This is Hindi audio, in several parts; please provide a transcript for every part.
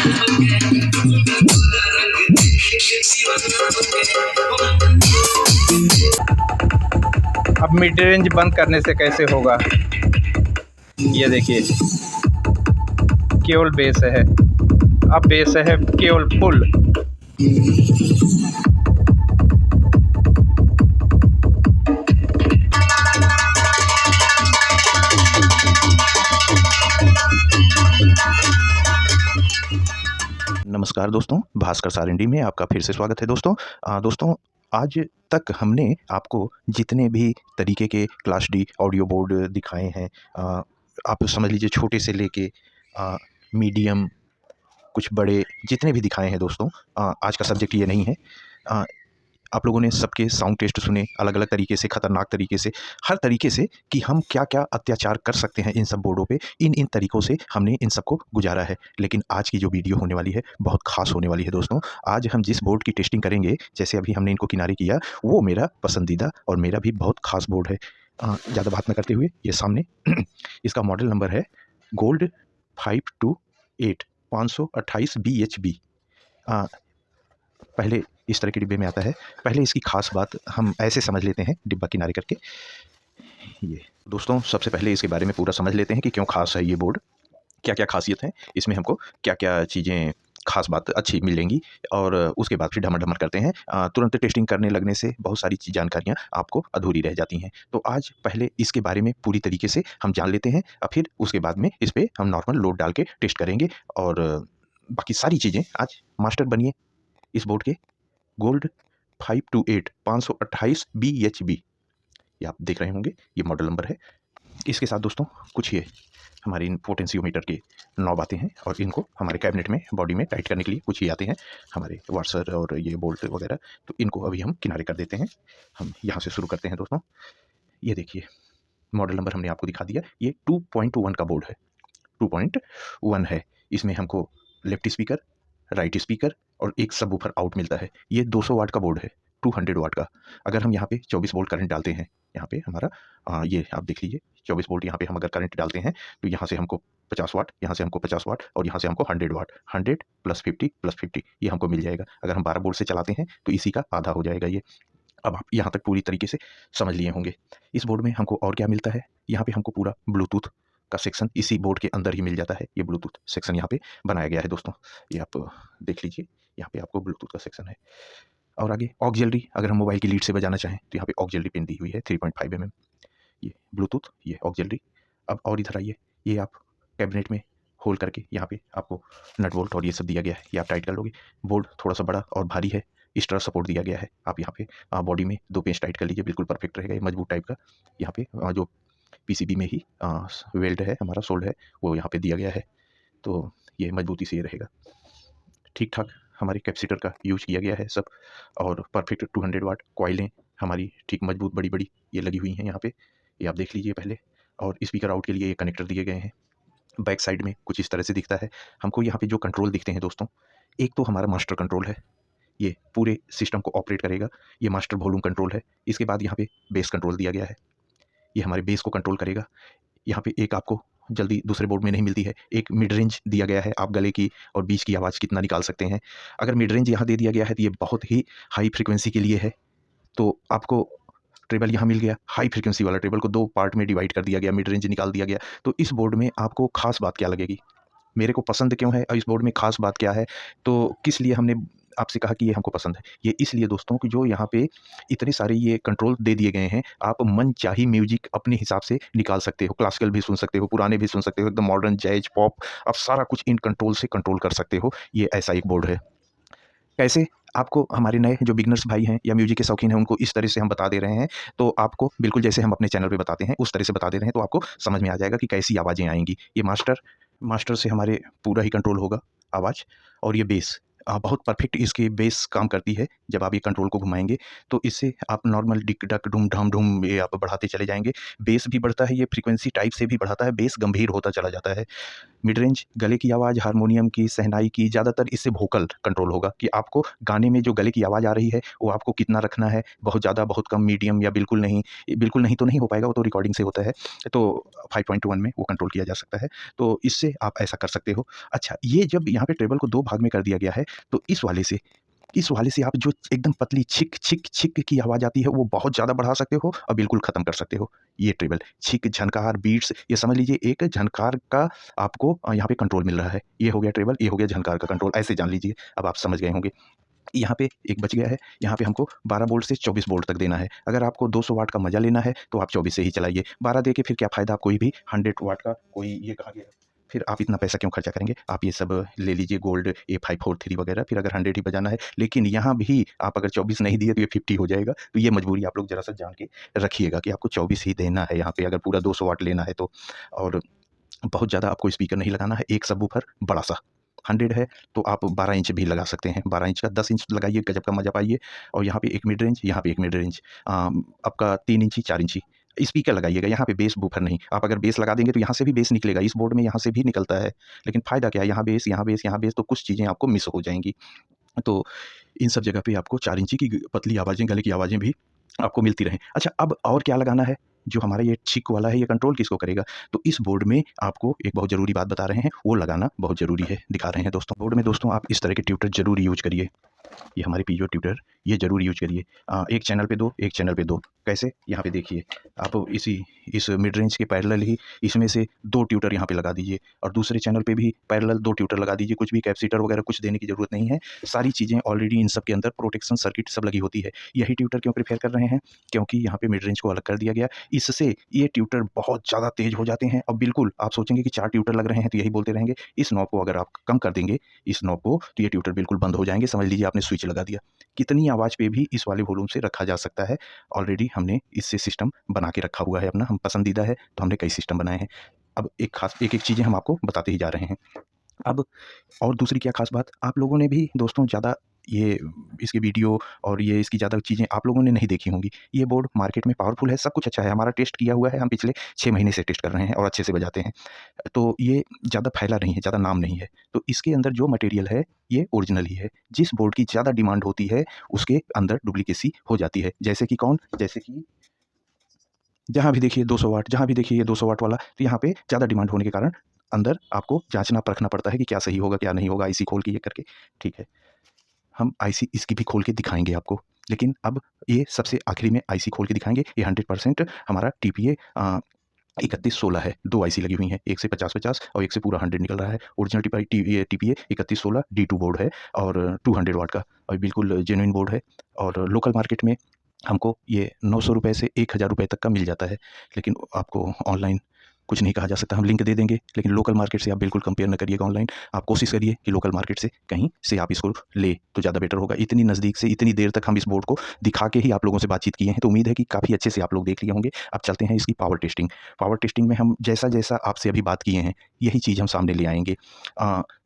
अब मिड रेंज बंद करने से कैसे होगा, ये देखिए केवल बेस है, अब बेस है केवल फुल। नमस्कार दोस्तों, भास्कर सारंडी में आपका फिर से स्वागत है दोस्तों। दोस्तों आज तक हमने आपको जितने भी तरीके के क्लास डी ऑडियो बोर्ड दिखाए हैं, आप समझ लीजिए छोटे से लेके मीडियम, कुछ बड़े, जितने भी दिखाए हैं दोस्तों, आज का सब्जेक्ट ये नहीं है। आप लोगों ने सबके साउंड टेस्ट सुने, अलग अलग तरीके से, ख़तरनाक तरीके से, हर तरीके से कि हम क्या क्या अत्याचार कर सकते हैं इन सब बोर्डों पे, इन तरीक़ों से हमने इन सबको गुजारा है। लेकिन आज की जो वीडियो होने वाली है बहुत ख़ास होने वाली है दोस्तों। आज हम जिस बोर्ड की टेस्टिंग करेंगे, जैसे अभी हमने इनको किनारे किया, वो मेरा पसंदीदा और मेरा भी बहुत ख़ास बोर्ड है। ज़्यादा बात न करते हुए ये सामने इसका मॉडल नंबर है गोल्ड 528 528 BHB। पहले इस तरह के डिब्बे में आता है। पहले इसकी ख़ास बात हम ऐसे समझ लेते हैं डिब्बा किनारे करके। ये दोस्तों सबसे पहले इसके बारे में पूरा समझ लेते हैं कि क्यों ख़ास है ये बोर्ड, क्या क्या ख़ासियत है इसमें, हमको क्या क्या चीज़ें ख़ास बात अच्छी मिलेंगी, और उसके बाद फिर ढमर करते हैं। तुरंत टेस्टिंग करने लगने से बहुत सारी जानकारियाँ आपको अधूरी रह जाती हैं। तो आज पहले इसके बारे में पूरी तरीके से हम जान लेते हैं, और फिर उसके बाद में इस पर हम नॉर्मल लोड डाल के टेस्ट करेंगे, और बाकी सारी चीज़ें। आज मास्टर बनिए इस बोर्ड के गोल्ड 528 528 BHB, ये आप देख रहे होंगे, ये मॉडल नंबर है। इसके साथ दोस्तों कुछ ये हमारे इन पोटेंशियोमीटर के नॉब आते हैं, और इनको हमारे कैबिनेट में बॉडी में टाइट करने के लिए कुछ ये आते हैं हमारे वाशर और ये बोल्ट वगैरह। तो इनको अभी हम किनारे कर देते हैं। हम यहाँ से शुरू करते हैं दोस्तों। ये देखिए मॉडल नंबर हमने आपको दिखा दिया, ये 2.1 का बोर्ड है, 2.1 है। इसमें हमको लेफ्ट स्पीकर, राइट स्पीकर और एक सबवूफर आउट मिलता है। ये 200 वाट का बोर्ड है, 200 वाट का। अगर हम यहाँ पे 24 वोल्ट करंट डालते हैं, यहाँ पे हमारा ये आप देख लीजिए 24 वोल्ट, यहाँ पे हम अगर करंट डालते हैं तो यहाँ से हमको 50 वाट, यहाँ से हमको 50 वाट, और यहाँ से हमको 100 वाट, 100 + 50 + 50 ये हमको मिल जाएगा। अगर हम 12 वोल्ट से चलाते हैं तो इसी का आधा हो जाएगा ये। अब आप यहाँ तक पूरी तरीके से समझ लिए होंगे। इस बोर्ड में हमको और क्या मिलता है, यहाँ पे हमको पूरा ब्लूटूथ का सेक्शन इसी बोर्ड के अंदर ही मिल जाता है। ये ब्लूटूथ सेक्शन यहाँ पे बनाया गया है दोस्तों, ये आप देख लीजिए, यहाँ पे आपको ब्लूटूथ का सेक्शन है। और आगे ऑक्सिलरी, अगर हम मोबाइल की लीड से बजाना चाहें तो यहाँ पे ऑक्सिलरी पिन दी हुई है 3.5 mm। ये ब्लूटूथ, ये ऑक्सिलरी। अब और इधर आइए, ये आप कैबिनेट में होल करके यहाँ पे आपको नट बोल्ट और ये सब दिया गया है, ये आप टाइट कर लोगे। बोर्ड थोड़ा सा बड़ा और भारी है, स्ट्रर सपोर्ट दिया गया है। आप यहाँ पे बॉडी में 2 पेंच टाइट कर लीजिए, बिल्कुल परफेक्ट रहेगा, मजबूत टाइप का। यहाँ पे जो PCB में ही वेल्ड है हमारा, सोल्ड है, वो यहाँ पे दिया गया है, तो ये मजबूती से ये रहेगा। ठीक ठाक हमारे कैपेसिटर का यूज किया गया है सब, और परफेक्ट 200 वाट कॉइलें हमारी ठीक मजबूत बड़ी बड़ी ये लगी हुई हैं यहाँ पे, ये आप देख लीजिए पहले। और स्पीकर आउट के लिए ये कनेक्टर दिए गए हैं। बैक साइड में कुछ इस तरह से दिखता है। हमको यहाँ पे जो कंट्रोल दिखते हैं दोस्तों, एक तो हमारा मास्टर कंट्रोल है, ये पूरे सिस्टम को ऑपरेट करेगा, ये मास्टर वॉल्यूम कंट्रोल है। इसके बाद यहाँ पे बेस कंट्रोल दिया गया है, ये हमारे बेस को कंट्रोल करेगा। यहाँ पे एक आपको जल्दी दूसरे बोर्ड में नहीं मिलती है, एक मिड रेंज दिया गया है, आप गले की और बीच की आवाज़ कितना निकाल सकते हैं। अगर मिड रेंज यहाँ दे दिया गया है तो ये बहुत ही हाई फ्रिक्वेंसी के लिए है, तो आपको ट्रेबल यहाँ मिल गया, हाई फ्रिक्वेंसी वाला ट्रेबल को 2 पार्ट में डिवाइड कर दिया गया, मिड रेंज निकाल दिया गया। तो इस बोर्ड में आपको ख़ास बात क्या लगेगी, मेरे को पसंद क्यों है और इस बोर्ड में ख़ास बात क्या है, तो किस लिए हमने आपसे कहा कि ये हमको पसंद है। ये इसलिए दोस्तों कि जो यहाँ पे इतने सारे ये कंट्रोल दे दिए गए हैं, आप मनचाही म्यूजिक अपने हिसाब से निकाल सकते हो, क्लासिकल भी सुन सकते हो, पुराने भी सुन सकते हो, एकदम मॉडर्न, जैज, पॉप, आप सारा कुछ इन कंट्रोल से कंट्रोल कर सकते हो। ये ऐसा एक बोर्ड है। कैसे आपको हमारे नए जो बिगनर्स भाई हैं या म्यूजिक के शौकीन हैं, उनको इस तरह से हम बता दे रहे हैं, तो आपको बिल्कुल जैसे हम अपने चैनल पे बताते हैं उस तरह से बता दे रहे हैं, तो आपको समझ में आ जाएगा कि कैसी आवाज़ें आएंगी। ये मास्टर से हमारे पूरा ही कंट्रोल होगा आवाज़, और ये बेस बहुत परफेक्ट इसकी बेस काम करती है। जब आप ये कंट्रोल को घुमाएँगे तो इससे आप नॉर्मल डिक डक डुम ढाम ढूम ये आप बढ़ाते चले जाएँगे। बेस भी बढ़ता है, ये फ्रीक्वेंसी टाइप से भी बढ़ाता है, बेस गंभीर होता चला जाता है। मिड रेंज गले की आवाज़, हारमोनियम की, शहनाई की, ज़्यादातर इससे वोकल कंट्रोल होगा कि आपको गाने में जो गले की आवाज़ आ रही है वो आपको कितना रखना है, बहुत ज़्यादा, बहुत कम, मीडियम या बिल्कुल नहीं। बिल्कुल नहीं तो नहीं हो पाएगा, वो तो रिकॉर्डिंग से होता है। तो 5.1 में वो कंट्रोल किया जा सकता है, तो इससे आप ऐसा कर सकते हो। अच्छा, ये जब यहाँ पे ट्रेबल को 2 भाग में कर दिया गया है, तो इस वाले से आप जो एकदम पतली छिक छिक छिक की आवाज़ आती है वो बहुत ज़्यादा बढ़ा सकते हो और बिल्कुल ख़त्म कर सकते हो। ये ट्रेबल छिक, झनकार, बीट्स, ये समझ लीजिए एक झनकार का आपको यहाँ पे कंट्रोल मिल रहा है। ये हो गया ट्रेबल, ये हो गया झनकार का कंट्रोल, ऐसे जान लीजिए। अब आप समझ गए होंगे। यहाँ पे एक बच गया है, यहाँ पे हमको 12 वोल्ट से 24 वोल्ट तक देना है। अगर आपको 200 वाट का मज़ा लेना है तो आप 24 से ही चलाइए। 12 दे के फिर क्या फ़ायदा, कोई भी 100 वाट का कोई ये कहाँ गया? फिर आप इतना पैसा क्यों खर्चा करेंगे? आप ये सब ले लीजिए गोल्ड A543 वगैरह, फिर अगर 100 ही बजाना है। लेकिन यहाँ भी आप अगर 24 नहीं दिए तो ये 50 हो जाएगा। तो ये मजबूरी आप लोग ज़रा-सा जान के रखिएगा कि आपको 24 ही देना है यहाँ पे, अगर पूरा 200 वाट लेना है तो। और बहुत ज़्यादा आपको स्पीकर नहीं लगाना है। एक सबवूफर बड़ा-सा 100 है तो आप 12 इंच भी लगा सकते हैं। 12 इंच का 10 इंच लगाइए, गज़ब का मज़ा पाइए। और यहाँ पे एक मिड रेंज, यहाँ पे एक मिड रेंज, आपका 3 इंची, 4 इंची स्पीकर लगाइएगा। यहाँ पे बेस बूफर नहीं। आप अगर बेस लगा देंगे तो यहाँ से भी बेस निकलेगा, इस बोर्ड में यहाँ से भी निकलता है। लेकिन फ़ायदा क्या है, यहाँ बेस, यहाँ बेस, यहाँ बेस, तो कुछ चीज़ें आपको मिस हो जाएँगी। तो इन सब जगह पे आपको 4 इंची की पतली आवाज़ें, गले की आवाज़ें भी आपको मिलती रहें। अच्छा, अब और क्या लगाना है? जो हमारा ये छिक वाला है, ये कंट्रोल किसको करेगा? तो इस बोर्ड में आपको एक बहुत ज़रूरी बात बता रहे हैं, वो लगाना बहुत ज़रूरी है। दिखा रहे हैं दोस्तों। बोर्ड में दोस्तों आप इस तरह के ट्यूटर ज़रूर यूज़ करिए। ये हमारे पीजो ट्यूटर, ये ज़रूर यूज़ करिए। एक चैनल पे 2, एक चैनल पे 2। कैसे? यहाँ पे देखिए, आप इस मिड रेंज के पैरेलल ही इसमें से 2 ट्यूटर यहाँ पे लगा दीजिए और दूसरे चैनल पे भी पैरेलल 2 ट्यूटर लगा दीजिए। कुछ भी कैपेसिटर वगैरह कुछ देने की ज़रूरत नहीं है। सारी चीज़ें ऑलरेडी इन सब के अंदर प्रोटेक्शन सर्किट सब लगी होती है। यही ट्यूटर क्यों प्रेफ़र कर रहे हैं? क्योंकि यहाँ पे मिड रेंज को अलग कर दिया गया। इससे ये ट्यूटर बहुत ज़्यादा तेज़ हो जाते हैं और बिल्कुल आप सोचेंगे कि 4 ट्यूटर लग रहे हैं तो यही बोलते रहेंगे। इस नॉब को अगर आप कम कर देंगे, इस नॉब को, तो ये ट्यूटर बिल्कुल बंद हो जाएँगे। समझ लीजिए आपने स्विच लगा दिया। कितनी आवाज़ पे भी इस वाले वॉल्यूम से रखा जा सकता है। ऑलरेडी हमने इससे सिस्टम बना के रखा हुआ है अपना, हम पसंदीदा है तो हमने कई सिस्टम बनाए हैं। अब एक-एक चीज़ें हम आपको बताते ही जा रहे हैं। अब और दूसरी क्या ख़ास बात, आप लोगों ने भी दोस्तों ज़्यादा ये इसकी वीडियो और ये इसकी ज़्यादा चीज़ें आप लोगों ने नहीं देखी होंगी। ये बोर्ड मार्केट में पावरफुल है, सब कुछ अच्छा है, हमारा टेस्ट किया हुआ है, हम पिछले 6 महीने से टेस्ट कर रहे हैं और अच्छे से बजाते हैं। तो ये ज़्यादा फैला नहीं है, ज़्यादा नाम नहीं है। तो इसके अंदर जो मटेरियल है, ये ओरिजिनल ही है। जिस बोर्ड की ज़्यादा डिमांड होती है, उसके अंदर डुप्लीकेसी हो जाती है। जैसे कि कौन? जैसे कि जहाँ भी देखिए 200 वाट, जहाँ भी देखिए ये 200 वाट वाला, तो यहाँ पे ज़्यादा डिमांड होने के कारण अंदर आपको जाँचना परखना पड़ता है कि क्या सही होगा, क्या नहीं होगा, आईसी खोल के ये करके। ठीक है। हम आईसी इसकी भी खोल के दिखाएँगे आपको। लेकिन अब ये सबसे आखिरी में आईसी खोल के दिखाएँगे। ये 100% हमारा टीपीए 3116 है। 2 आईसी लगी हुई हैं, एक से 50-50 और एक से पूरा 100 निकल रहा है। ओरिजिनल ये टीपीए 3116 D2 बोर्ड है और 200 वाट का और बिल्कुल जेन्युइन बोर्ड है। और लोकल मार्केट में हमको ये ₹900 से ₹1000 तक का मिल जाता है। लेकिन आपको ऑनलाइन कुछ नहीं कहा जा सकता, हम लिंक दे देंगे, लेकिन लोकल मार्केट से आप बिल्कुल कंपेयर ना करिएगा ऑनलाइन। आप कोशिश करिए कि लोकल मार्केट से कहीं से आप इसको ले तो ज़्यादा बेटर होगा। इतनी नज़दीक से इतनी देर तक हम इस बोर्ड को दिखा के ही आप लोगों से बातचीत किए हैं, तो उम्मीद है कि काफ़ी अच्छे से आप लोग देख लिए होंगे। अब चलते हैं इसकी पावर टेस्टिंग। पावर टेस्टिंग में हम जैसा-जैसा आपसे अभी बात किए हैं, यही चीज़ हम सामने ले आएँगे।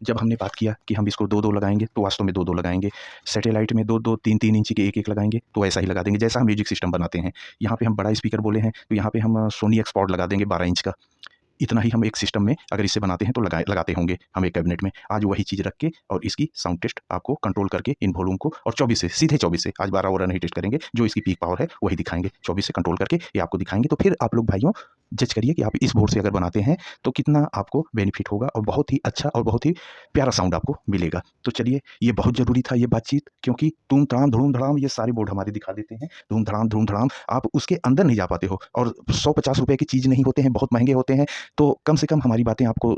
जब हमने बात किया कि हम इसको 2-2 लगाएँगे, तो वास्तव में 2-2 लगाएँगे। सैटेलाइट में 2-2, 3-3 इंच के 1-1 लगाएँगे, तो ऐसा ही लगा देंगे, जैसा हम म्यूज़िक सिस्टम बनाते हैं। यहाँ पे हम बड़ा स्पीकर बोले हैं, तो यहाँ पे हम सोनी एक्सपॉड लगा देंगे 12 इंच का। इतना ही हम एक सिस्टम में अगर इसे बनाते हैं तो लगाते होंगे हम एक कैबिनेट में। आज वही चीज़ रख के और इसकी साउंड टेस्ट आपको कंट्रोल करके इन वॉल्यूम को और 24 से, सीधे 24 से, आज 12 वगैरह नहीं टेस्ट करेंगे, जो इसकी पीक पावर है वही दिखाएँगे। 24 से कंट्रोल करके ये आपको दिखाएँगे, तो फिर आप लोग भाइयों जज करिए कि आप इस बोर्ड से अगर बनाते हैं तो कितना आपको बेनिफिट होगा और बहुत ही अच्छा और बहुत ही प्यारा साउंड आपको मिलेगा। तो चलिए, ये बहुत ज़रूरी था ये बातचीत, क्योंकि तूम-तड़ाम, धूम-धड़ाम ये सारे बोर्ड हमारे दिखा देते हैं। धूम-धड़ाम, धूम-धड़ाम, आप उसके अंदर नहीं जा पाते हो और ₹100-50 की चीज़ नहीं होते हैं, बहुत महँगे होते हैं। तो कम से कम हमारी बातें आपको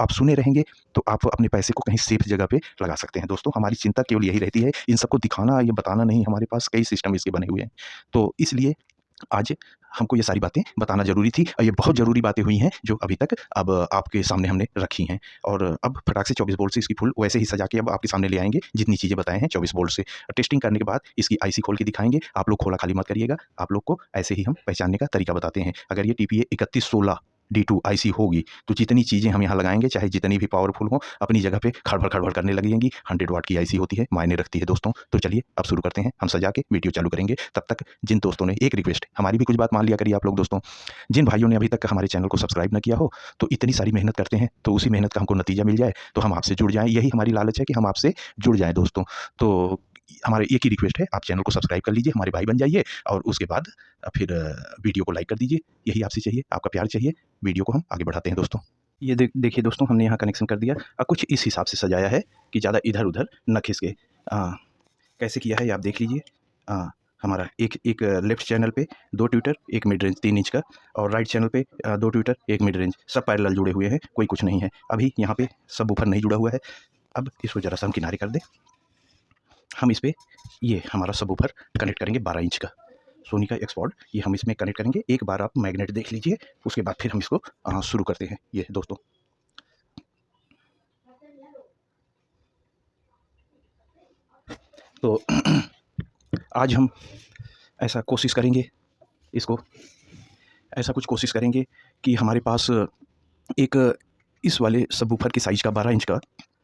आप सुने रहेंगे तो आप अपने पैसे को कहीं सेफ जगह पे लगा सकते हैं। दोस्तों, हमारी चिंता केवल यही रहती है, इन सबको दिखाना, ये बताना नहीं, हमारे पास कई सिस्टम इसके बने हुए हैं। तो इसलिए आज हमको ये सारी बातें बताना ज़रूरी थी और ये बहुत ज़रूरी बातें हुई हैं जो अभी तक अब आपके सामने हमने रखी हैं। और अब फटाक से 24 वोल्ट से इसकी फुल वैसे ही सजा के अब आपके सामने ले आएँगे, जितनी चीज़ें बताए हैं 24 वोल्ट से। टेस्टिंग करने के बाद इसकी आईसी खोल के दिखाएँगे। आप लोग खोला खाली मत करिएगा, आप लोग को ऐसे ही हम पहचानने का तरीका बताते हैं। अगर ये टीपीए 3116 D2 IC होगी तो जितनी चीज़ें हम यहाँ लगाएंगे, चाहे जितनी भी पावरफुल हो, अपनी जगह पे खड़बड़ खड़बड़ करने लगेंगी। 100 वाट की IC होती है, मायने रखती है दोस्तों। तो चलिए अब शुरू करते हैं, हम सजा के वीडियो चालू करेंगे। तब तक जिन दोस्तों ने, एक रिक्वेस्ट, हमारी भी कुछ बात मान लिया करिए आप लोग दोस्तों, जिन भाइयों ने अभी तक हमारे चैनल को सब्सक्राइब न किया हो, तो इतनी सारी मेहनत करते हैं तो उसी मेहनत का हमको नतीजा मिल जाए, तो हम आपसे जुड़ जाएँ। यही हमारी लालच है कि हम आपसे जुड़ जाएँ दोस्तों। तो हमारे एक ही रिक्वेस्ट है, आप चैनल को सब्सक्राइब कर लीजिए, हमारे भाई बन जाइए, और उसके बाद फिर वीडियो को लाइक कर दीजिए। यही आपसे चाहिए, आपका प्यार चाहिए। वीडियो को हम आगे बढ़ाते हैं दोस्तों। ये देखिए दोस्तों, हमने यहाँ कनेक्शन कर दिया। कुछ इस हिसाब से सजाया है कि ज़्यादा इधर उधर न खिसके। कैसे किया है ये आप देख लीजिए। हमारा एक लेफ्ट चैनल पे 2 ट्विटर, 1 मिड रेंज 3 इंच का, और राइट चैनल पे 2 ट्विटर, 1 मिड रेंज, सब पैरेलल जुड़े हुए हैं, कोई कुछ नहीं है। अभी यहाँ पे सब ऊपर नहीं जुड़ा हुआ है। अब इसको ज़रा सा हम किनारे कर दें। हम इस पे ये हमारा सब ऊपर कनेक्ट करेंगे 12 इंच का सोनी का एक्सपॉर्ट, ये हम इसमें कनेक्ट करेंगे। एक बार आप मैग्नेट देख लीजिए, उसके बाद फिर हम इसको शुरू करते हैं। ये दोस्तों, तो आज हम ऐसा कोशिश करेंगे, इसको ऐसा कुछ कोशिश करेंगे कि हमारे पास एक इस वाले सबवूफर की साइज़ का 12 इंच का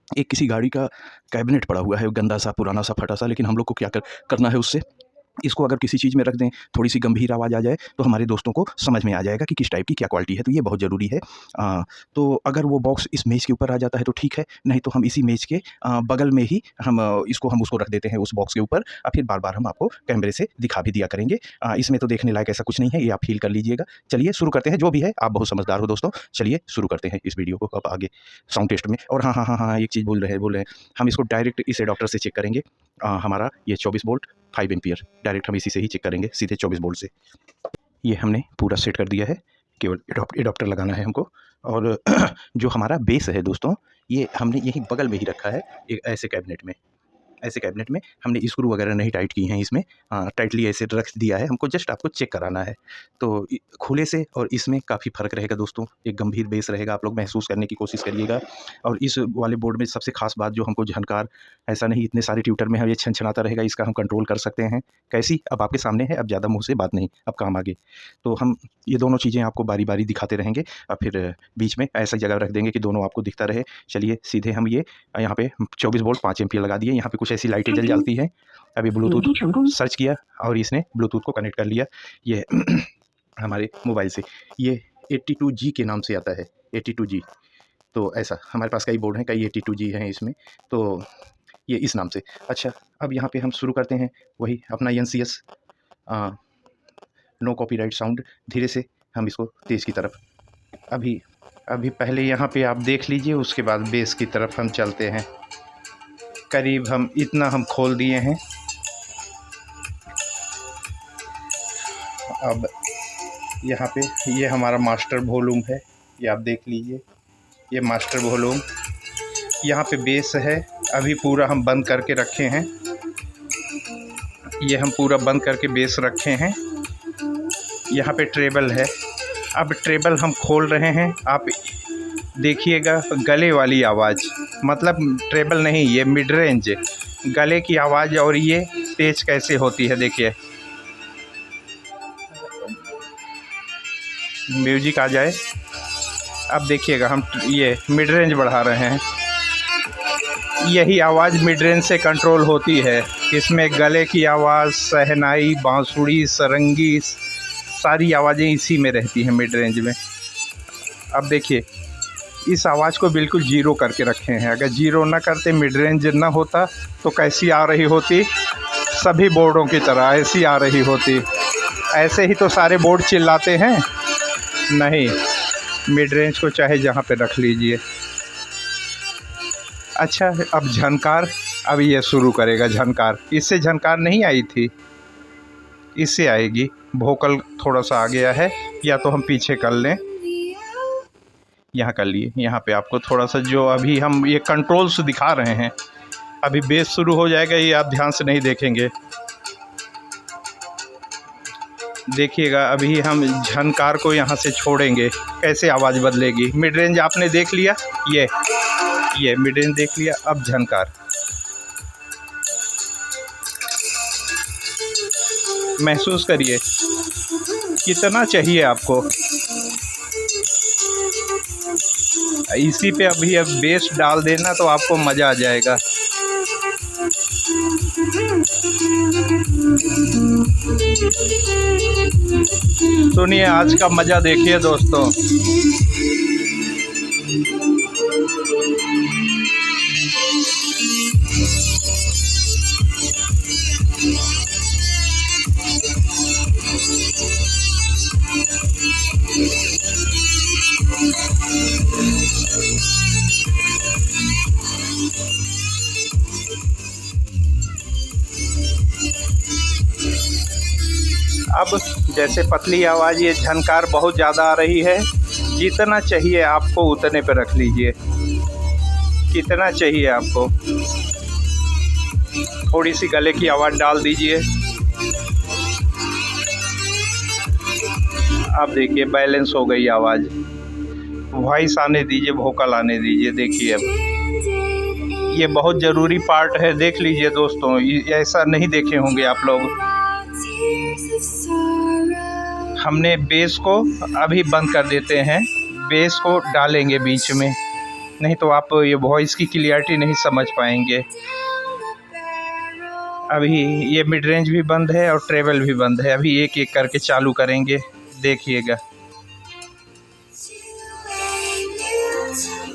एक किसी गाड़ी का कैबिनेट पड़ा हुआ है, गंदा सा, पुराना सा, फटा सा, लेकिन हम लोग को क्या करना है उससे, इसको अगर किसी चीज़ में रख दें, थोड़ी सी गंभीर आवाज़ आ जाए, तो हमारे दोस्तों को समझ में आ जाएगा कि किस टाइप की क्या क्वालिटी है। तो ये बहुत ज़रूरी है। तो अगर वो बॉक्स इस मेज़ के ऊपर आ जाता है तो ठीक है, नहीं तो हम इसी मेज़ के बगल में ही हम उसको रख देते हैं उस बॉक्स के ऊपर, और फिर बार बार हम आपको कैमरे से दिखा भी दिया करेंगे। इसमें तो देखने लायक ऐसा कुछ नहीं है, ये आप फील कर लीजिएगा। चलिए शुरू करते हैं। जो भी है, आप बहुत समझदार हो दोस्तों, चलिए शुरू करते हैं इस वीडियो को अब आगे साउंड टेस्ट में। और हाँ, एक चीज़ बोल रहे हैं, हम इसको डायरेक्ट इस एडाप्टर से चेक करेंगे। हमारा ये 24 वोल्ट 5 एम्पीयर डायरेक्ट हम इसी से ही चेक करेंगे, सीधे 24 वोल्ट से। ये हमने पूरा सेट कर दिया है, केवल एडाप्टर लगाना है हमको। और जो हमारा बेस है दोस्तों, ये हमने यहीं बगल में ही रखा है, एक ऐसे कैबिनेट में हमने स्क्रू वगैरह नहीं टाइट की हैं इसमें, टाइटली ऐसे रख दिया है। हमको जस्ट आपको चेक कराना है। तो खुले से और इसमें काफ़ी फ़र्क रहेगा दोस्तों, एक गंभीर बेस रहेगा, आप लोग महसूस करने की कोशिश करिएगा। और इस वाले बोर्ड में सबसे ख़ास बात जो हमको झनकार, ऐसा नहीं इतने सारे ट्यूटर में ये छनछनाता रहेगा, इसका हम कंट्रोल कर सकते हैं। कैसी, अब आपके सामने है, अब ज़्यादा मुँह से बात नहीं, अब काम आगे। तो हम ये दोनों चीज़ें आपको बारी बारी दिखाते रहेंगे, और फिर बीच में ऐसा जगह रख देंगे कि दोनों आपको दिखता रहे। चलिए सीधे हम ये यहाँ पे 24 वोल्ट 5 एम्पीयर लगा दिए। यहाँ पे कुछ ऐसी लाइटें जल जाती हैं। अभी ब्लूटूथ सर्च किया और इसने ब्लूटूथ को कनेक्ट कर लिया ये हमारे मोबाइल से। ये 82G के नाम से आता है, 82G। तो ऐसा हमारे पास कई बोर्ड हैं, कई 82G हैं इसमें, तो ये इस नाम से। अच्छा, अब यहाँ पे हम शुरू करते हैं वही अपना NCS नो कॉपीराइट साउंड। धीरे से हम इसको तेज़ की तरफ, अभी पहले यहाँ पे आप देख लीजिए, उसके बाद बेस की तरफ हम चलते हैं। करीब हम इतना हम खोल दिए हैं। अब यहाँ पे ये हमारा मास्टर वॉल्यूम है, ये आप देख लीजिए, ये मास्टर वॉल्यूम। यहाँ पे बेस है, अभी पूरा हम बंद करके रखे हैं, ये हम पूरा बंद करके बेस रखे हैं। यहाँ पे ट्रेबल है, अब ट्रेबल हम खोल रहे हैं। आप देखिएगा गले वाली आवाज़, मतलब ट्रेबल नहीं, ये मिड रेंज गले की आवाज़, और ये तेज कैसे होती है देखिए। म्यूजिक आ जाए, अब देखिएगा हम ये मिड रेंज बढ़ा रहे हैं। यही आवाज़ मिड रेंज से कंट्रोल होती है। इसमें गले की आवाज़, शहनाई, बांसुरी, सारंगी, सारी आवाज़ें इसी में रहती हैं मिड रेंज में। अब देखिए, इस आवाज़ को बिल्कुल जीरो करके रखे हैं। अगर जीरो ना करते, मिड रेंज ना होता, तो कैसी आ रही होती, सभी बोर्डों की तरह ऐसी आ रही होती। ऐसे ही तो सारे बोर्ड चिल्लाते हैं। नहीं, मिड रेंज को चाहे जहाँ पे रख लीजिए। अच्छा, अब झनकार, अब ये शुरू करेगा झनकार। इससे झनकार नहीं आई थी, इससे आएगी। वोकल थोड़ा सा आ गया है, या तो हम पीछे कर लें, यहाँ कर लिए। यहाँ पे आपको थोड़ा सा, जो अभी हम ये कंट्रोल्स दिखा रहे हैं, अभी बेस शुरू हो जाएगा, ये आप ध्यान से नहीं देखेंगे। देखिएगा, अभी हम झनकार को यहाँ से छोड़ेंगे, कैसे आवाज़ बदलेगी। मिड रेंज आपने देख लिया, ये मिड रेंज देख लिया, अब झनकार महसूस करिए, कितना चाहिए आपको। इसी पे अभी अब बेस डाल देना तो आपको मज़ा आ जाएगा। सुनिए, आज का मज़ा देखिए दोस्तों। अब जैसे पतली आवाज़, ये झनकार बहुत ज़्यादा आ रही है। जितना चाहिए आपको उतने पे रख लीजिए। कितना चाहिए आपको, थोड़ी सी गले की आवाज़ डाल दीजिए। अब देखिए बैलेंस हो गई आवाज़। वॉइस आने दीजिए, वोकल आने दीजिए। देखिए अब ये बहुत ज़रूरी पार्ट है, देख लीजिए दोस्तों। ऐसा नहीं देखे होंगे आप लोग। हमने बेस को अभी बंद कर देते हैं, बेस को डालेंगे बीच में, नहीं तो आप ये वॉइस की क्लियरिटी नहीं समझ पाएंगे। अभी ये मिड रेंज भी बंद है और ट्रेवल भी बंद है। अभी एक एक करके चालू करेंगे, देखिएगा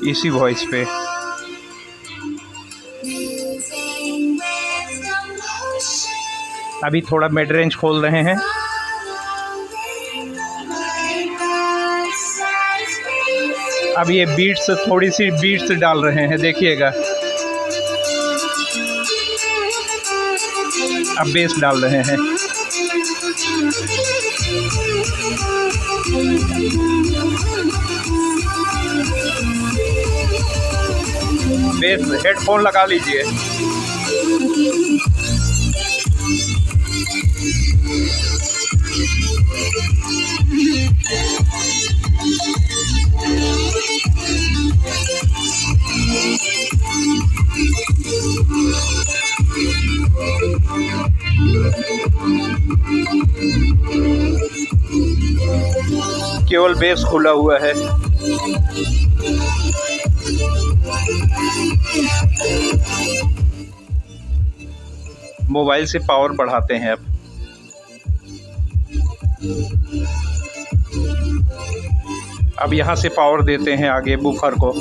इसी वॉइस पे। अभी थोड़ा मिड रेंज खोल रहे हैं। अब ये बीट्स, थोड़ी सी बीट्स डाल रहे हैं, देखिएगा। अब बेस डाल रहे हैं। बेस हेडफोन लगा लीजिए। केवल बेस खुला हुआ है। मोबाइल से पावर बढ़ाते हैं अब यहाँ से पावर देते हैं आगे बूफर को।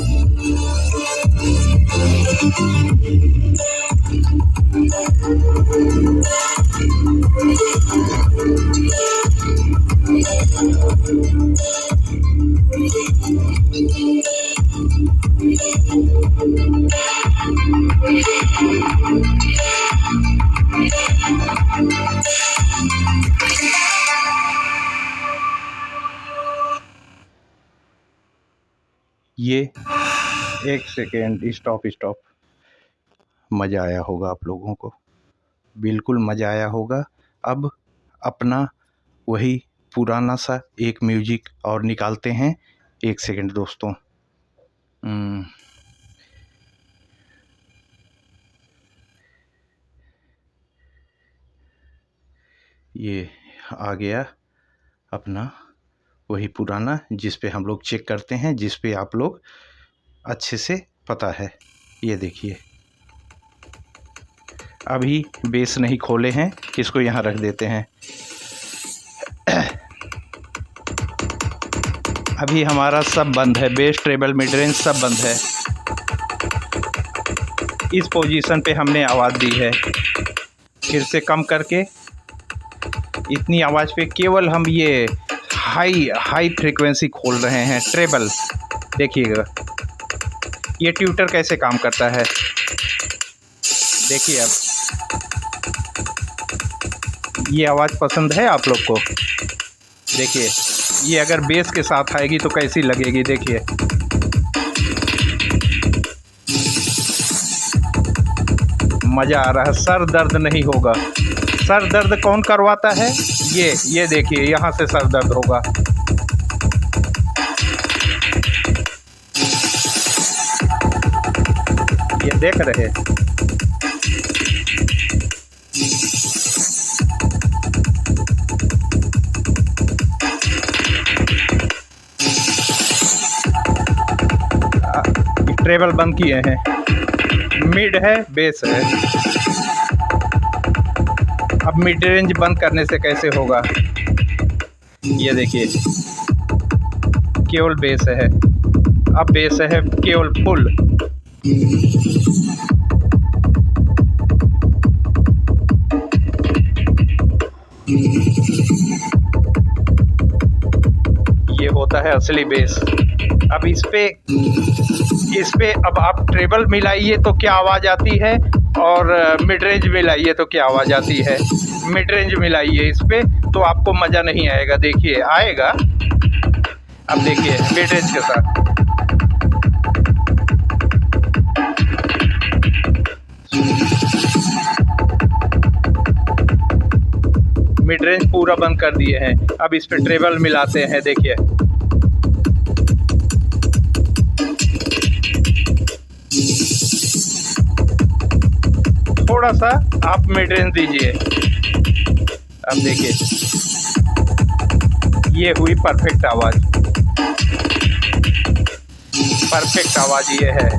ये एक सेकेंड, स्टॉप। मज़ा आया होगा आप लोगों को, बिल्कुल मज़ा आया होगा। अब अपना वही पुराना सा एक म्यूजिक और निकालते हैं। एक सेकेंड दोस्तों। ये आ गया अपना वही पुराना, जिस पे हम लोग चेक करते हैं, जिस पे आप लोग अच्छे से पता है। ये देखिए, अभी बेस नहीं खोले हैं, इसको यहाँ रख देते हैं। अभी हमारा सब बंद है, बेस, ट्रेबल, मिड रेंज सब बंद है। इस पोजीशन पे हमने आवाज़ दी है। फिर से कम करके इतनी आवाज़ पे केवल हम ये हाई फ्रीक्वेंसी खोल रहे हैं, ट्रेबल। देखिएगा ये ट्यूटर कैसे काम करता है, देखिए। अब ये आवाज़ पसंद है आप लोग को? देखिए ये अगर बेस के साथ आएगी तो कैसी लगेगी, देखिए। मज़ा आ रहा है, सर दर्द नहीं होगा। सर दर्द कौन करवाता है? ये देखिए, यहाँ से सर दर्द होगा। ये देख रहे, ट्रेबल बंद किए हैं, मिड है, बेस है। अब मिड रेंज बंद करने से कैसे होगा, ये देखिए केवल बेस है, अब बेस है केवल फुल। ये होता है असली बेस। अब इस पे अब आप ट्रेबल मिलाइए तो क्या आवाज़ आती है, और मिड रेंज मिलाइए तो क्या आवाज़ आती है। मिड रेंज मिलाइए इस पे तो आपको मज़ा नहीं आएगा, देखिए आएगा। अब देखिए मिड रेंज के साथ मिड रेंज पूरा बंद कर दिए हैं। अब इस पे ट्रेबल मिलाते हैं, देखिए थोड़ा सा आप मिड रेंज दीजिए। अब देखिए ये हुई परफेक्ट आवाज़, परफेक्ट आवाज़ ये है।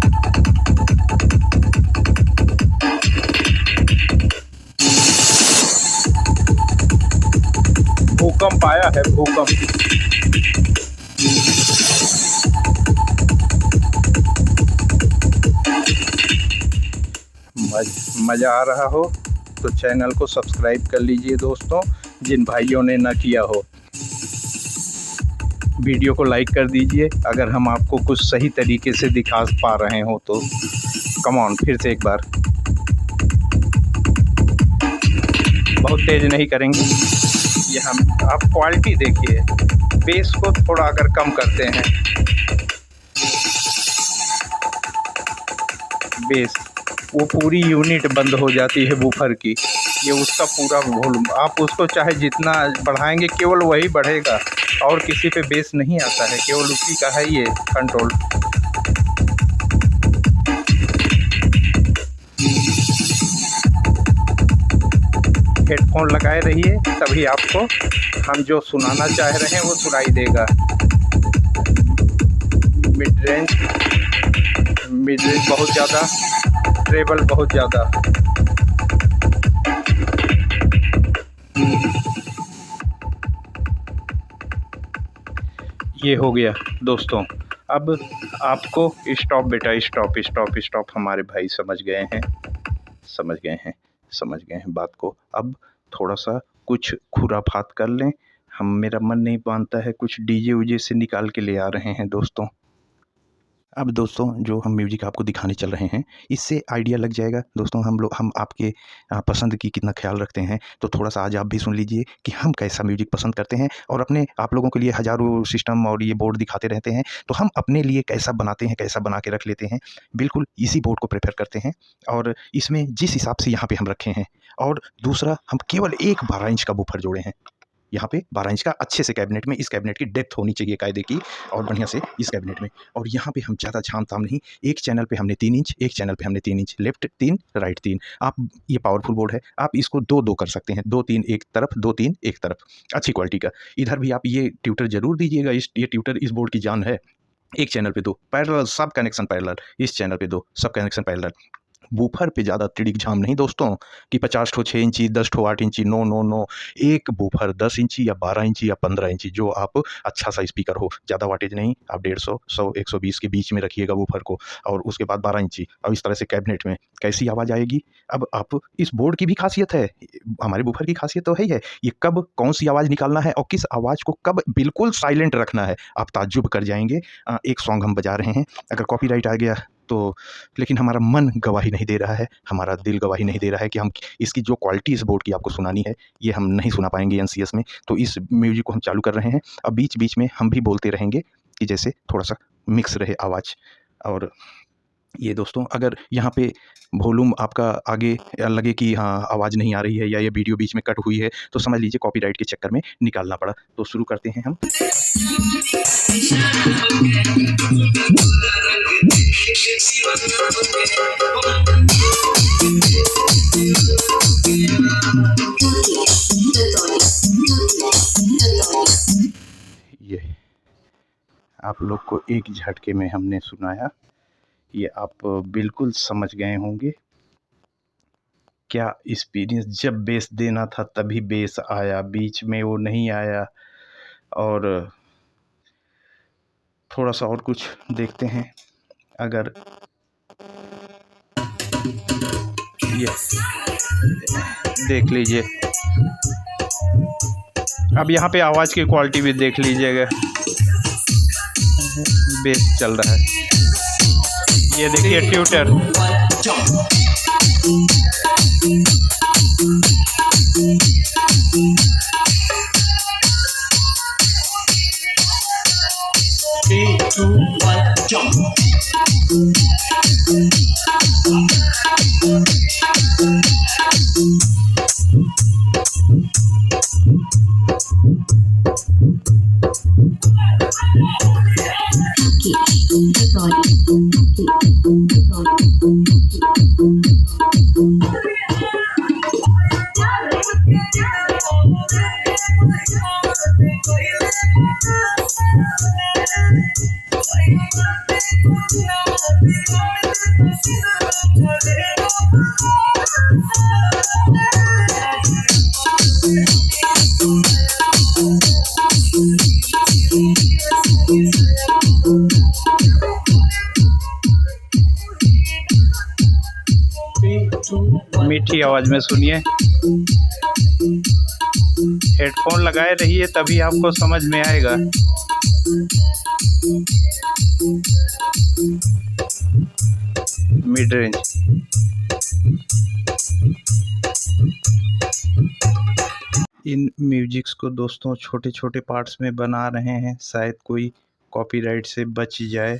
भूकंप आया है, भूकंप। मज़ा आ रहा हो तो चैनल को सब्सक्राइब कर लीजिए दोस्तों, जिन भाइयों ने ना किया हो। वीडियो को लाइक कर दीजिए अगर हम आपको कुछ सही तरीके से दिखा पा रहे हो तो। कम ऑन, फिर से एक बार। बहुत तेज़ नहीं करेंगे, ये हम आप क्वालिटी देखिए। बेस को थोड़ा अगर कम करते हैं, बेस वो पूरी यूनिट बंद हो जाती है वूफर की, ये उसका पूरा वॉल्यूम। आप उसको चाहे जितना बढ़ाएंगे केवल वही बढ़ेगा, और किसी पे बेस नहीं आता है, केवल उसी का है ये कंट्रोल। हेडफोन लगाए रहिए, तभी आपको हम जो सुनाना चाह रहे हैं वो सुनाई देगा। मिड रेंज बहुत ज़्यादा, ट्रेबल बहुत ज़्यादा। ये हो गया दोस्तों। अब आपको स्टॉप बेटा, स्टॉप स्टॉप स्टॉप। हमारे भाई समझ गए हैं, समझ गए हैं, समझ गए हैं बात को। अब थोड़ा सा कुछ खुराफात कर लें। मेरा मन नहीं मानता है, कुछ डीजे उजे से निकाल के ले आ रहे हैं दोस्तों। अब दोस्तों जो हम म्यूजिक आपको दिखाने चल रहे हैं, इससे आइडिया लग जाएगा दोस्तों हम आपके पसंद की कितना ख्याल रखते हैं। तो थोड़ा सा आज आप भी सुन लीजिए कि हम कैसा म्यूजिक पसंद करते हैं, और अपने आप लोगों के लिए हज़ारों सिस्टम और ये बोर्ड दिखाते रहते हैं, तो हम अपने लिए कैसा बनाते हैं, कैसा बना के रख लेते हैं। बिल्कुल इसी बोर्ड को प्रेफर करते हैं, और इसमें जिस हिसाब से यहाँ पे हम रखे हैं। और दूसरा, हम केवल एक 12 इंच का बूफर जोड़े हैं यहाँ पे, 12 इंच का अच्छे से कैबिनेट में। इस कैबिनेट की डेप्थ होनी चाहिए कायदे की, और बढ़िया से इस कैबिनेट में। और यहाँ पे हम ज़्यादा छाम ताम नहीं, एक चैनल पे हमने 3 इंच, एक चैनल पे हमने 3 इंच, लेफ्ट 3 राइट 3। आप ये पावरफुल बोर्ड है, आप इसको 2-2 कर सकते हैं, 2-3 एक तरफ, 2-3 एक तरफ, अच्छी क्वालिटी का। इधर भी आप ये ट्यूटर ज़रूर दीजिएगा, ये ट्यूटर इस बोर्ड की जान है। एक चैनल पे 2 पैरेलल, सब कनेक्शन पैरेलल, इस चैनल पे 2 सब कनेक्शन पैरेलल। बूफर पे ज़्यादा तिड़िक झाम नहीं दोस्तों, कि 50 ठो 6 इंची, 10 ठो 8 इंची, नो नो नो। एक बूफर 10 इंची या 12 इंची या 15 इंची, जो आप अच्छा सा स्पीकर हो, ज़्यादा वाटेज नहीं। आप 150, 100, 120 के बीच में रखिएगा बूफर को, और उसके बाद 12 इंची। अब इस तरह से कैबिनेट में कैसी आवाज़ आएगी। अब आप, इस बोर्ड की भी खासियत है, हमारे बूफर की खासियत तो है ही है, ये कब कौन सी आवाज़ निकालना है और किस आवाज़ को कब बिल्कुल साइलेंट रखना है, आप ताज्जुब कर जाएंगे। एक सॉन्ग हम बजा रहे हैं, अगर कॉपीराइट आ गया तो, लेकिन हमारा मन गवाही नहीं दे रहा है, हमारा दिल गवाही नहीं दे रहा है कि हम इसकी जो क्वालिटी इस बोर्ड की आपको सुनानी है, ये हम नहीं सुना पाएंगे एनसीएस में। तो इस म्यूजिक को हम चालू कर रहे हैं। अब बीच बीच में हम भी बोलते रहेंगे कि जैसे थोड़ा सा मिक्स रहे आवाज़। और ये दोस्तों, अगर यहाँ पे वॉल्यूम आपका आगे लगे कि हाँ आवाज़ नहीं आ रही है, या ये वीडियो बीच में कट हुई है, तो समझ लीजिए कॉपीराइट के चक्कर में निकालना पड़ा। तो शुरू करते हैं हम। ये आप लोग को एक झटके में हमने सुनाया ये आप बिल्कुल समझ गए होंगे। क्या एक्सपीरियंस, जब बेस देना था तभी बेस आया, बीच में वो नहीं आया। और थोड़ा सा और कुछ देखते हैं। अगर ये देख लीजिए, अब यहाँ पे आवाज़ की क्वालिटी भी देख लीजिएगा, बेस चल रहा है। ये देखिए ट्यूटर, मीठी आवाज़ में सुनिए। हेडफोन लगाए रहिए तभी आपको समझ में आएगा। मिड रेंज, इन म्यूजिक्स को दोस्तों छोटे छोटे पार्ट्स में बना रहे हैं, शायद कोई कॉपीराइट से बच जाए।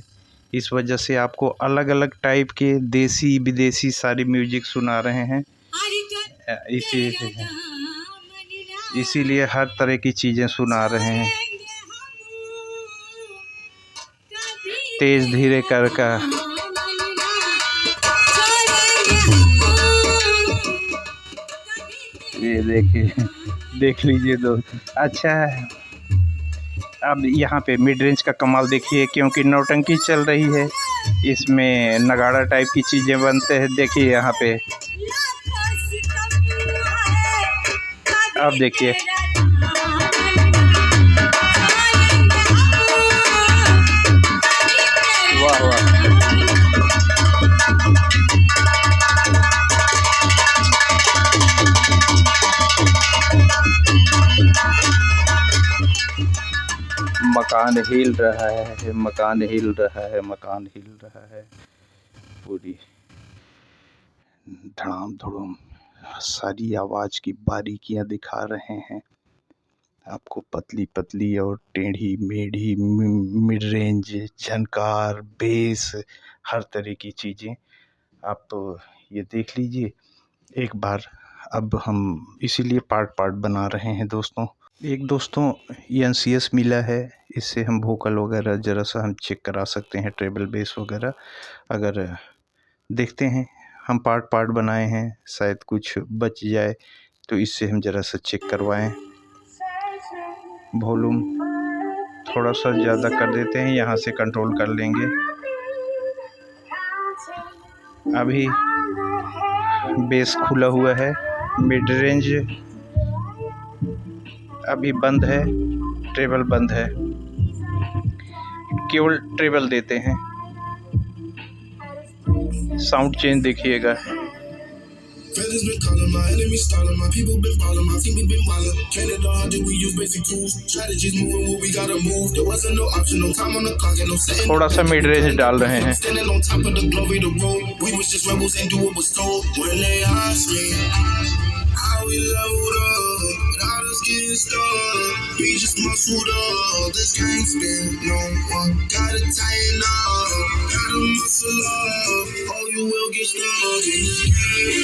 इस वजह से आपको अलग अलग टाइप के देसी विदेशी सारी म्यूजिक सुना रहे हैं। इसीलिए हर तरह की चीज़ें सुना रहे हैं। तेज धीरे कर का, ये देखिए, देख लीजिए दोस्त। अच्छा, अब यहाँ पे मिड रेंज का कमाल देखिए, क्योंकि नौटंकी चल रही है, इसमें नगाड़ा टाइप की चीज़ें बनते हैं। देखिए यहाँ पे, अब देखिए, वाह वाह, मकान हिल रहा है, मकान हिल रहा है, मकान हिल रहा है। पूरी धड़ाम धुड़ुम सारी आवाज़ की बारीकियां दिखा रहे हैं आपको। पतली पतली और टेढ़ी मेढ़ी, मिड रेंज, झनकार, बेस, हर तरह की चीज़ें आप तो ये देख लीजिए एक बार। अब हम इसीलिए पार्ट पार्ट बना रहे हैं दोस्तों। एक दोस्तों NCS मिला है, इससे हम वोकल वगैरह ज़रा सा हम चेक करा सकते हैं, ट्रेबल बेस वगैरह। अगर देखते हैं, हम पार्ट पार्ट बनाए हैं, शायद कुछ बच जाए तो इससे हम ज़रा सा चेक करवाएं। वॉल्यूम थोड़ा सा ज़्यादा कर देते हैं, यहाँ से कंट्रोल कर लेंगे। अभी बेस खुला हुआ है, मिड रेंज अभी बंद है, ट्रेबल बंद है, केवल ट्रेबल देते हैं। साउंड चेंज देखिएगा। Feathers been calling, my enemies stalling, my people been balling, my team we been wildin'. Canada, how did we use basic tools? Strategies moving where we gotta move. There wasn't no option, no time on the clock, and no setting. थोड़ा सा मिड रेंज डाल रहे हैं। Standing on top of the glory, the road. We was just rebels and do what was told. When they asked me how we leveled up, without us getting stuck, we just muscled up. This gang spin, no one gotta tighten up, gotta muscle up, or you will get stuck in this game.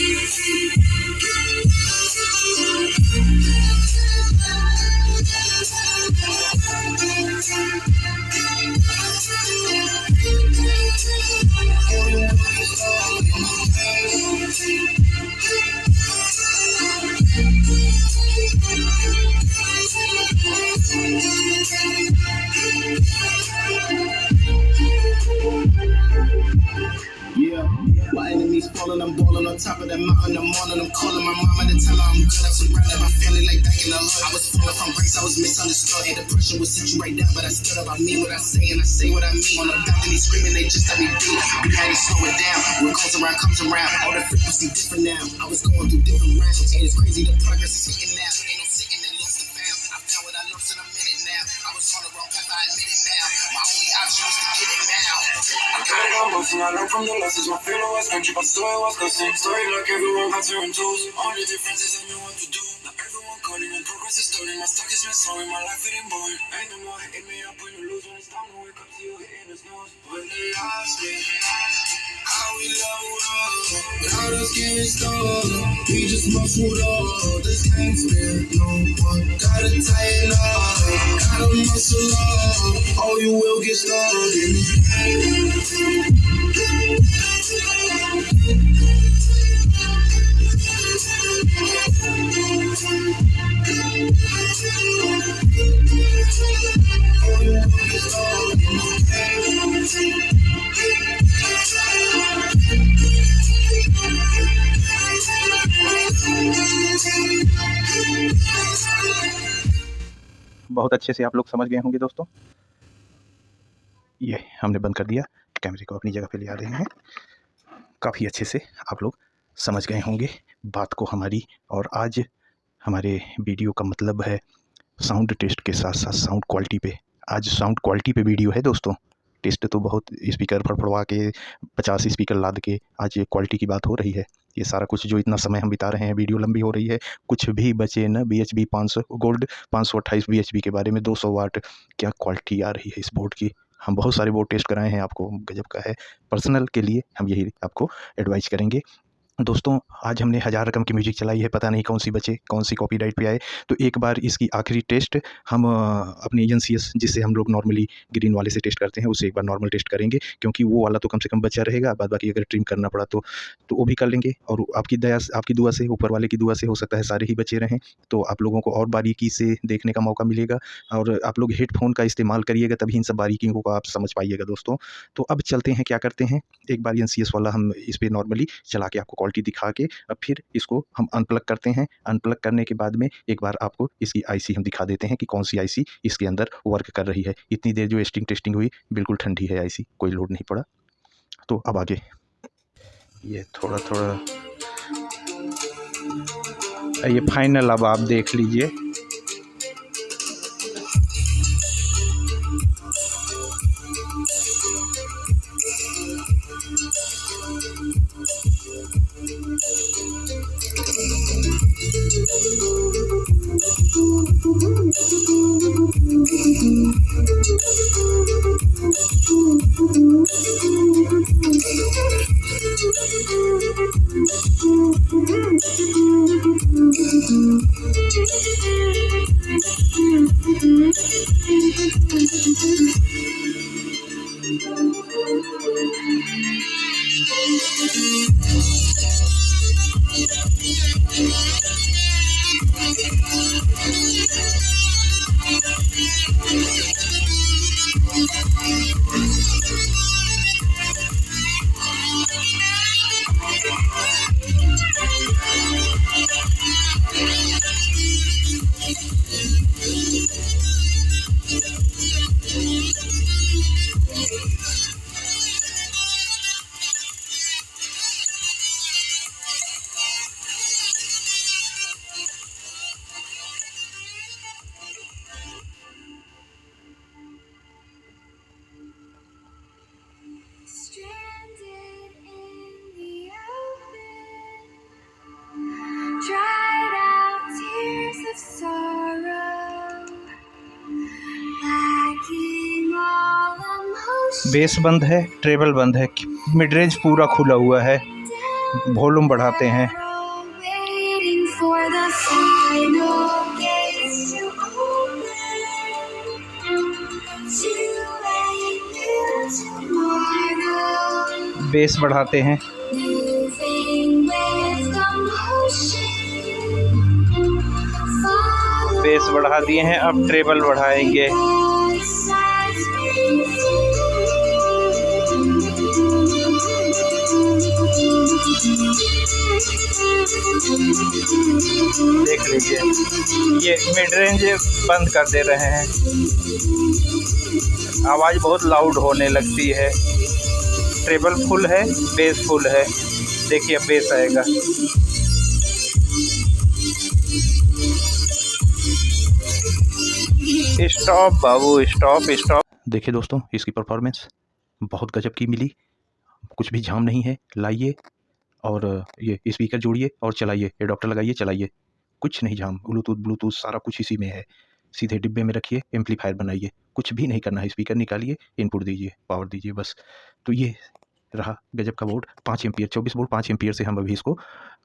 chillin' on top of that mountain in the morning. I'm calling my mama to tell her I'm good. I'm surrounded by family like back in the hood. I was falling from grace, I was misunderstood. And depression would sit you right down, but I stood up. I mean what I say, and I say what I mean. On the balcony screaming, they just let me be. We had to slow it down. What goes around comes around. All the frequency different now. I was going through different rounds, and it's crazy the progress is hitting now. Ain't no sitting and lost and found. I found what I lost in a minute now. I was on the wrong path, I admit it now. My only option was to get it now. I gotta go moving, I learned from the lessons. My feeling was country, but story was the same. Story like everyone had certain tools. Only difference is I knew what to do. Not everyone calling and progress is stolen. My stock is missing, my life it ain't boring. Ain't no more hitting me up when you lose. When it's time to wake up to you hitting the snooze. When they ask me how we leveled up, without us getting started, we just muscled up. This can't spare no one. Gotta tighten up, gotta muscle up, or you will get started. बहुत अच्छे से आप लोग समझ गए होंगे दोस्तों। ये हमने बंद कर दिया, कैमरे को अपनी जगह पे ले आ रहे हैं। काफ़ी अच्छे से आप लोग समझ गए होंगे बात को हमारी। और आज हमारे वीडियो का मतलब है साउंड टेस्ट के साथ साथ साउंड क्वालिटी पे। आज साउंड क्वालिटी पे वीडियो है दोस्तों। टेस्ट तो बहुत स्पीकर फड़फड़वा के 50 स्पीकर लाद के आज ये क्वालिटी की बात हो रही है। ये सारा कुछ जो इतना समय हम बिता रहे हैं, वीडियो लंबी हो रही है, कुछ भी बचे न। BHB 500 गोल्ड 528 BHB के बारे में 200 वाट क्या क्वालिटी आ रही है इस बोर्ड की। हम बहुत सारे बोर्ड टेस्ट कराए हैं, आपको गजब का है। पर्सनल के लिए हम यही आपको एडवाइस करेंगे दोस्तों। आज हमने 1000 रकम की म्यूजिक चलाई है, पता नहीं कौन सी बचे, कौन सी कॉपीराइट पे आए। तो एक बार इसकी आखिरी टेस्ट हम अपनी एजेंसी जिससे हम लोग नॉर्मली ग्रीन वाले से टेस्ट करते हैं, उससे एक बार नॉर्मल टेस्ट करेंगे, क्योंकि वो वाला तो कम से कम बचा रहेगा। बाद बाकी अगर ट्रिम करना पड़ा तो वो भी कर लेंगे। और आपकी दया, आपकी दुआ से, ऊपर वाले की दुआ से हो सकता है सारे ही बचे रहें, तो आप लोगों को और बारीकी से देखने का मौका मिलेगा। और आप लोग हेडफोन का इस्तेमाल करिएगा, तभी इन सब बारीकियों को आप समझ पाइएगा दोस्तों। तो अब चलते हैं, क्या करते हैं, एक बार NCS वाला हम इस पर नॉर्मली चला के आपको क्वालिटी दिखा के अब फिर इसको हम अनप्लग करते हैं। अनप्लग करने के बाद में एक बार आपको इसकी IC हम दिखा देते हैं कि कौन सी IC इसके अंदर वर्क कर रही है। इतनी देर जो टेस्टिंग हुई बिल्कुल ठंडी है IC, कोई लोड नहीं पड़ा। तो अब आगे ये थोड़ा थोड़ा ये फाइनल अब आप देख लीजिए। बेस बंद है, ट्रेबल बंद है, मिड रेंज पूरा खुला हुआ है। वॉल्यूम बढ़ाते हैं। बेस बढ़ाते हैं। बेस बढ़ा दिए हैं, अब ट्रेबल बढ़ाएंगे। देख लीजिए, ये मिड रेंज बंद कर दे रहे हैं, आवाज़ बहुत लाउड होने लगती है। ट्रेबल फुल है, बेस फुल है। देखिए बेस आएगा। स्टॉप बाबू, स्टॉप स्टॉप। देखिए दोस्तों, इसकी परफॉर्मेंस बहुत गजब की मिली, कुछ भी जाम नहीं है। लाइए और ये स्पीकर जोड़िए और चलाइए, एडाप्टर लगाइए, चलाइए, कुछ नहीं जाम। ब्लूटूथ सारा कुछ इसी में है। सीधे डिब्बे में रखिए, एम्पलीफायर बनाइए, कुछ भी नहीं करना है। स्पीकर निकालिए, इनपुट दीजिए, पावर दीजिए, बस। तो ये रहा गजब का बोर्ड। 5 एम्पियर 24 वोल्ट 5 एम्पियर से हम अभी इसको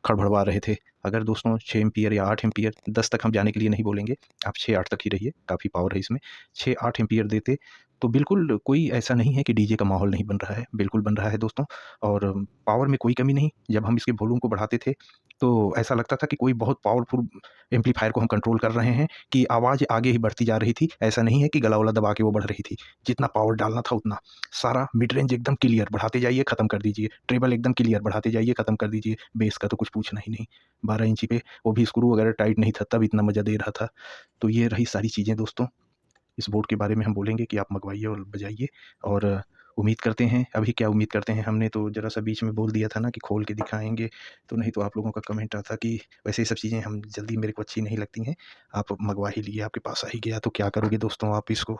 खड़बड़वा रहे थे। अगर दोस्तों 6 एम्पियर या 8 एम्पियर, 10 तक हम जाने के लिए नहीं बोलेंगे, आप 6-8 तक ही रहिए, काफ़ी पावर है इसमें। 6-8 एम्पियर देते तो बिल्कुल कोई ऐसा नहीं है कि डीजे का माहौल नहीं बन रहा है, बिल्कुल बन रहा है दोस्तों। और पावर में कोई कमी नहीं। जब हम इसके वॉल्यूम को बढ़ाते थे तो ऐसा लगता था कि कोई बहुत पावरफुल एम्पलीफायर को हम कंट्रोल कर रहे हैं, कि आवाज़ आगे ही बढ़ती जा रही थी। ऐसा नहीं है कि गला वला दबा के वो बढ़ रही थी, जितना पावर डालना था उतना। सारा मिड रेंज एकदम क्लियर, बढ़ाते जाइए, ख़त्म कर दीजिए। ट्रेबल एकदम क्लियर, बढ़ाते जाइए, ख़त्म कर दीजिए। बेस का तो कुछ पूछना ही नहीं। 12 इंची पे वो भी स्क्रू वगैरह टाइट नहीं था, तब इतना मज़ा दे रहा था। तो ये रही सारी चीज़ें दोस्तों। इस बोर्ड के बारे में हम बोलेंगे कि आप मंगवाइए और बजाइए। और उम्मीद करते हैं, अभी क्या उम्मीद करते हैं, हमने तो ज़रा सा बीच में बोल दिया था ना कि खोल के दिखाएंगे, तो नहीं तो आप लोगों का कमेंट आता कि वैसे ये सब चीज़ें हम जल्दी, मेरे को अच्छी नहीं लगती हैं। आप मंगवा ही लिए, आपके पास आ ही गया, तो क्या करोगे दोस्तों आप इसको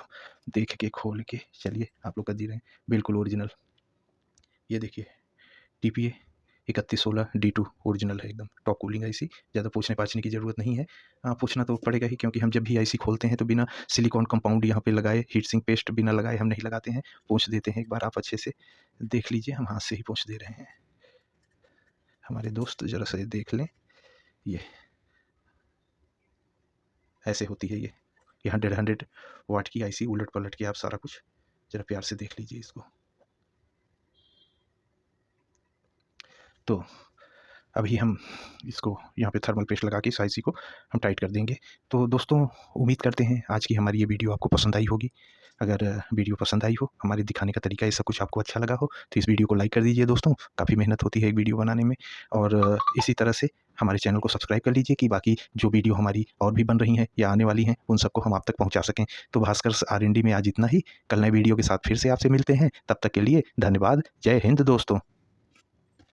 देख के, खोल के। चलिए, आप लोग कर दे रहे हैं, बिल्कुल ओरिजिनल। ये देखिए, TPA 3116 D2 ओरिजिनल है एकदम। टॉप कूलिंग आईसी, ज़्यादा पूछने पाछने की ज़रूरत नहीं है। पूछना तो पड़ेगा ही, क्योंकि हम जब भी आईसी खोलते हैं तो बिना सिलिकॉन कंपाउंड यहाँ पे लगाए, हीट सिंक पेस्ट बिना लगाए हम नहीं लगाते हैं, पूछ देते हैं। एक बार आप अच्छे से देख लीजिए, हम हाथ से ही पूछ दे रहे हैं। हमारे दोस्त ज़रा सा देख लें, ये ऐसे होती है। ये 100 वाट की आईसी, उलट पलट के आप सारा कुछ ज़रा प्यार से देख लीजिए इसको। तो अभी हम इसको यहाँ पे थर्मल पेस्ट लगा के इस आईसी को हम टाइट कर देंगे। तो दोस्तों, उम्मीद करते हैं आज की हमारी ये वीडियो आपको पसंद आई होगी। अगर वीडियो पसंद आई हो, हमारे दिखाने का तरीका ऐसा कुछ आपको अच्छा लगा हो, तो इस वीडियो को लाइक कर दीजिए दोस्तों। काफ़ी मेहनत होती है एक वीडियो बनाने में। और इसी तरह से हमारे चैनल को सब्सक्राइब कर लीजिए, कि बाकी जो वीडियो हमारी और भी बन रही हैं या आने वाली हैं, उन सबको हम आप तक पहुँचा सकें। तो भास्कर R&D में आज इतना ही। कल नए वीडियो के साथ फिर से आपसे मिलते हैं। तब तक के लिए धन्यवाद। जय हिंद दोस्तों।